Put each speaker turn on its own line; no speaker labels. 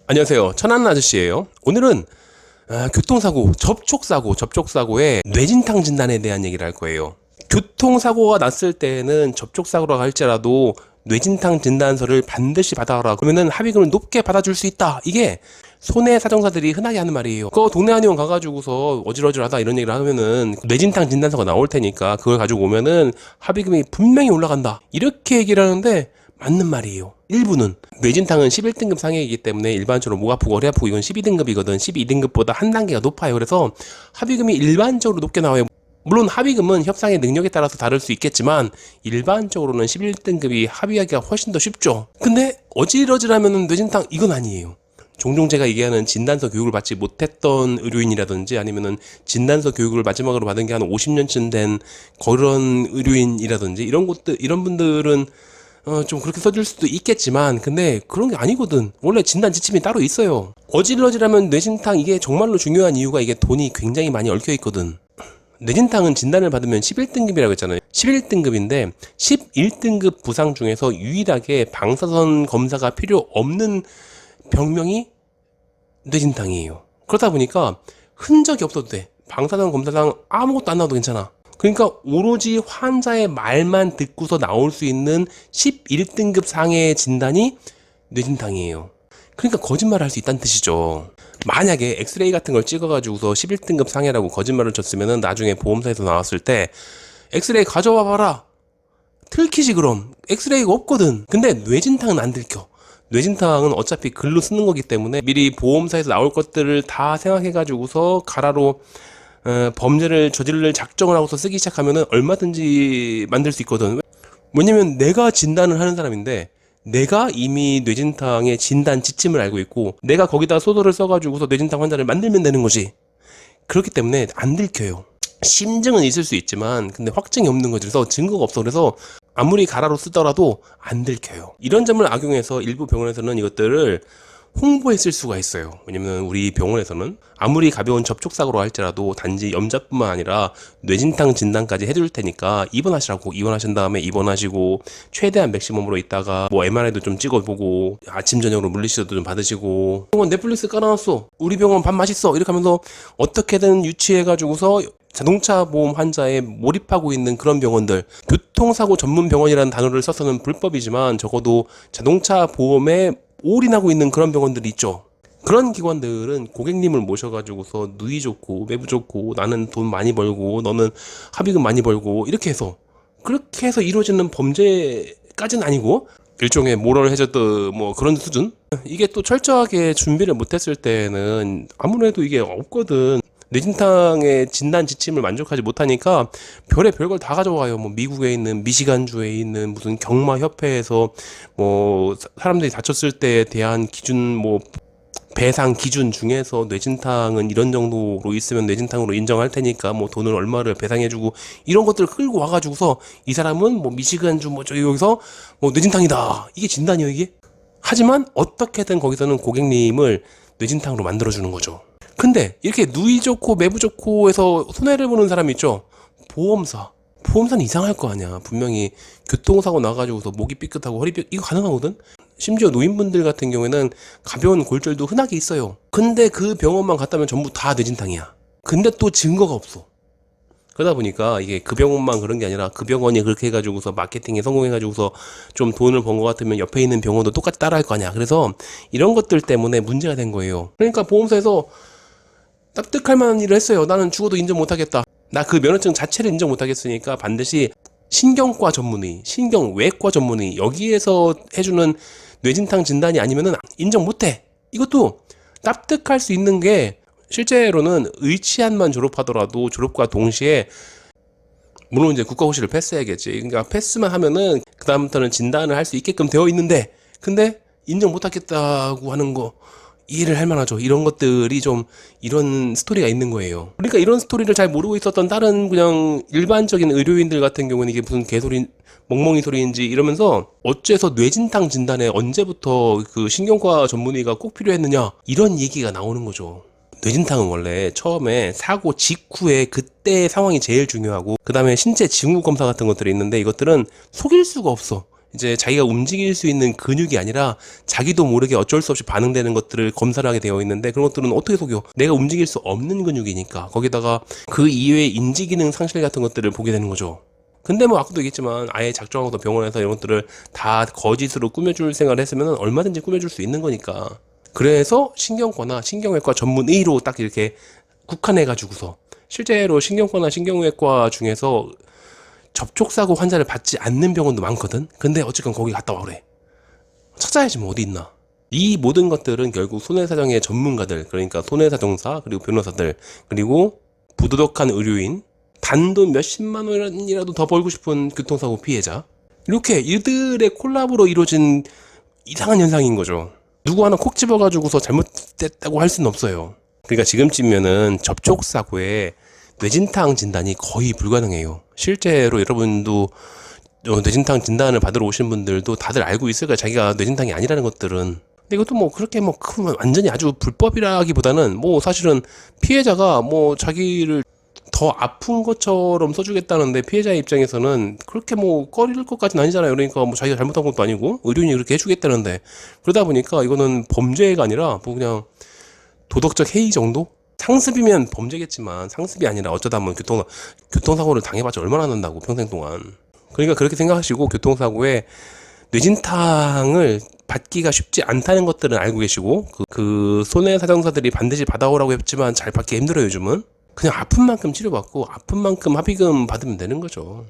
안녕하세요. 천안 아저씨예요. 오늘은 교통사고, 접촉사고의 뇌진탕 진단에 대한 얘기를 할 거예요. 교통사고가 났을 때는 접촉사고라고 할지라도 뇌진탕 진단서를 반드시 받아라. 그러면은 합의금을 높게 받아줄 수 있다. 이게 손해사정사들이 흔하게 하는 말이에요. 그거 동네 한의원 가가지고서 어질어질하다 이런 얘기를 하면은 뇌진탕 진단서가 나올 테니까 그걸 가지고 오면은 합의금이 분명히 올라간다. 이렇게 얘기를 하는데 맞는 말이에요. 일부는 뇌진탕은 11등급 상해이기 때문에 일반적으로 목 아프고 허리 아프고 이건 12등급이거든. 12등급보다 한 단계가 높아요. 그래서 합의금이 일반적으로 높게 나와요. 물론 합의금은 협상의 능력에 따라서 다를 수 있겠지만 일반적으로는 11등급이 합의하기가 훨씬 더 쉽죠. 근데 어질어질하면 뇌진탕 이건 아니에요. 종종 제가 얘기하는 진단서 교육을 받지 못했던 의료인이라든지 아니면은 진단서 교육을 마지막으로 받은 게 한 50년쯤 된 그런 의료인이라든지 이런 분들은 좀 그렇게 써줄 수도 있겠지만 근데 그런 게 아니거든. 원래 진단 지침이 따로 있어요. 어질어질하면 뇌진탕 이게 정말로 중요한 이유가 이게 돈이 굉장히 많이 얽혀 있거든. 뇌진탕은 진단을 받으면 11등급이라고 했잖아요. 11등급인데 11등급 부상 중에서 유일하게 방사선 검사가 필요 없는 병명이 뇌진탕이에요. 그러다 보니까 흔적이 없어도 돼. 방사선 검사상 아무것도 안 나와도 괜찮아. 그러니까 오로지 환자의 말만 듣고서 나올 수 있는 11등급 상해의 진단이 뇌진탕이에요. 그러니까 거짓말을 할 수 있다는 뜻이죠. 만약에 엑스레이 같은 걸 찍어가지고서 11등급 상해라고 거짓말을 쳤으면 나중에 보험사에서 나왔을 때 엑스레이 가져와 봐라. 들키지 그럼. 엑스레이가 없거든. 근데 뇌진탕은 안 들켜. 뇌진탕은 어차피 글로 쓰는 거기 때문에 미리 보험사에서 나올 것들을 다 생각해가지고서 가라로 범죄를 저지를 작정을 하고서 쓰기 시작하면은 얼마든지 만들 수 있거든. 왜냐면 내가 진단을 하는 사람인데 내가 이미 뇌진탕의 진단 지침을 알고 있고 내가 거기다 소설을 써가지고서 뇌진탕 환자를 만들면 되는 거지. 그렇기 때문에 안 들켜요. 심증은 있을 수 있지만 근데 확증이 없는 거지. 그래서 증거가 없어. 그래서 아무리 가라로 쓰더라도 안 들켜요. 이런 점을 악용해서 일부 병원에서는 이것들을 홍보했을 수가 있어요. 왜냐면 우리 병원에서는 아무리 가벼운 접촉사고로 할지라도 단지 염자뿐만 아니라 뇌진탕 진단까지 해줄 테니까 입원하시라고 입원하신 다음에 입원하시고 최대한 맥시멈으로 있다가 뭐 MRI도 좀 찍어보고 아침 저녁으로 물리치료도 좀 받으시고 병원 넷플릭스 깔아놨어. 우리 병원 밥 맛있어. 이렇게 하면서 어떻게든 유치해가지고서 자동차 보험 환자에 몰입하고 있는 그런 병원들, 교통사고 전문 병원이라는 단어를 써서는 불법이지만 적어도 자동차 보험에 올인하고 있는 그런 병원들이 있죠. 그런 기관들은 고객님을 모셔가지고서 누이 좋고 매부 좋고 나는 돈 많이 벌고 너는 합의금 많이 벌고 이렇게 해서 그렇게 해서 이루어지는 범죄까지는 아니고 일종의 모럴 해저드 뭐 그런 수준? 이게 또 철저하게 준비를 못했을 때는 아무래도 이게 없거든. 뇌진탕의 진단 지침을 만족하지 못하니까 별의 별걸 다 가져와요. 뭐 미국에 있는 미시간주에 있는 무슨 경마협회에서 뭐 사람들이 다쳤을 때에 대한 기준 뭐 배상 기준 중에서 뇌진탕은 이런 정도로 있으면 뇌진탕으로 인정할 테니까 뭐 돈을 얼마를 배상해주고 이런 것들을 끌고 와가지고서 이 사람은 뭐 미시간주 뭐 저기 여기서 뭐 뇌진탕이다. 이게 진단이요 이게? 하지만 어떻게든 거기서는 고객님을 뇌진탕으로 만들어주는 거죠. 근데 이렇게 누이 좋고 매부 좋고 해서 손해를 보는 사람이 있죠. 보험사는 이상할 거 아니야. 분명히 교통사고 나가지고서 목이 삐끗하고 허리 삐끗 이거 가능하거든. 심지어 노인분들 같은 경우에는 가벼운 골절도 흔하게 있어요. 근데 그 병원만 갔다면 전부 다 뇌진탕이야. 근데 또 증거가 없어. 그러다 보니까 이게 그 병원만 그런 게 아니라 그 병원이 그렇게 해가지고서 마케팅에 성공해가지고서 좀 돈을 번 것 같으면 옆에 있는 병원도 똑같이 따라할 거 아니야. 그래서 이런 것들 때문에 문제가 된 거예요. 그러니까 보험사에서 납득할 만한 일을 했어요. 나는 죽어도 인정 못하겠다. 나 그 면허증 자체를 인정 못하겠으니까 반드시 신경과 전문의, 신경외과 전문의 여기에서 해주는 뇌진탕 진단이 아니면은 인정 못해. 이것도 납득할 수 있는 게 실제로는 의치안만 졸업하더라도 졸업과 동시에 물론 이제 국가고시를 패스해야겠지. 그러니까 패스만 하면은 그 다음부터는 진단을 할 수 있게끔 되어 있는데 근데 인정 못하겠다고 하는 거 이해를 할 만하죠. 이런 것들이 좀 이런 스토리가 있는 거예요. 그러니까 이런 스토리를 잘 모르고 있었던 다른 그냥 일반적인 의료인들 같은 경우는 이게 무슨 개소리 멍멍이 소리인지 이러면서 어째서 뇌진탕 진단에 언제부터 그 신경과 전문의가 꼭 필요했느냐 이런 얘기가 나오는 거죠. 뇌진탕은 원래 처음에 사고 직후에 그때의 상황이 제일 중요하고 그 다음에 신체 징후 검사 같은 것들이 있는데 이것들은 속일 수가 없어. 이제 자기가 움직일 수 있는 근육이 아니라 자기도 모르게 어쩔 수 없이 반응되는 것들을 검사를 하게 되어 있는데, 그런 것들은 어떻게 속여? 내가 움직일 수 없는 근육이니까. 거기다가 그 이외의 인지기능 상실 같은 것들을 보게 되는 거죠. 근데 뭐 아까도 얘기했지만 아예 작정하고서 병원에서 이런 것들을 다 거짓으로 꾸며줄 생각을 했으면 얼마든지 꾸며줄 수 있는 거니까. 그래서 신경과나 신경외과 전문의로 딱 이렇게 국한해가지고서, 실제로 신경과나 신경외과 중에서 접촉사고 환자를 받지 않는 병원도 많거든. 근데 어쨌건 거기 갔다 와 그래. 찾아야지 뭐 어디 있나. 이 모든 것들은 결국 손해사정의 전문가들, 그러니까 손해사정사, 그리고 변호사들, 그리고 부도덕한 의료인, 단돈 몇십만 원이라도 더 벌고 싶은 교통사고 피해자, 이렇게 이들의 콜라보로 이루어진 이상한 현상인 거죠. 누구 하나 콕 집어가지고서 잘못됐다고 할 수는 없어요. 그러니까 지금쯤이면은 접촉사고에 뇌진탕 진단이 거의 불가능해요. 실제로 여러분도 뇌진탕 진단을 받으러 오신 분들도 다들 알고 있을 거예요. 자기가 뇌진탕이 아니라는 것들은. 근데 이것도 뭐 그렇게 뭐 완전히 아주 불법이라기보다는 뭐 사실은 피해자가 뭐 자기를 더 아픈 것처럼 써주겠다는데, 피해자의 입장에서는 그렇게 뭐 꺼릴 것까지는 아니잖아요. 그러니까 뭐 자기가 잘못한 것도 아니고 의료인이 그렇게 해주겠다는데, 그러다 보니까 이거는 범죄가 아니라 뭐 그냥 도덕적 해이 정도? 상습이면 범죄겠지만 상습이 아니라 어쩌다 보면 교통사고를 당해봤자 얼마나 난다고, 평생 동안. 그러니까 그렇게 생각하시고 교통사고에 뇌진탕을 받기가 쉽지 않다는 것들은 알고 계시고, 그 손해사정사들이 반드시 받아오라고 했지만 잘 받기 힘들어요. 요즘은 그냥 아픈 만큼 치료받고 아픈 만큼 합의금 받으면 되는 거죠.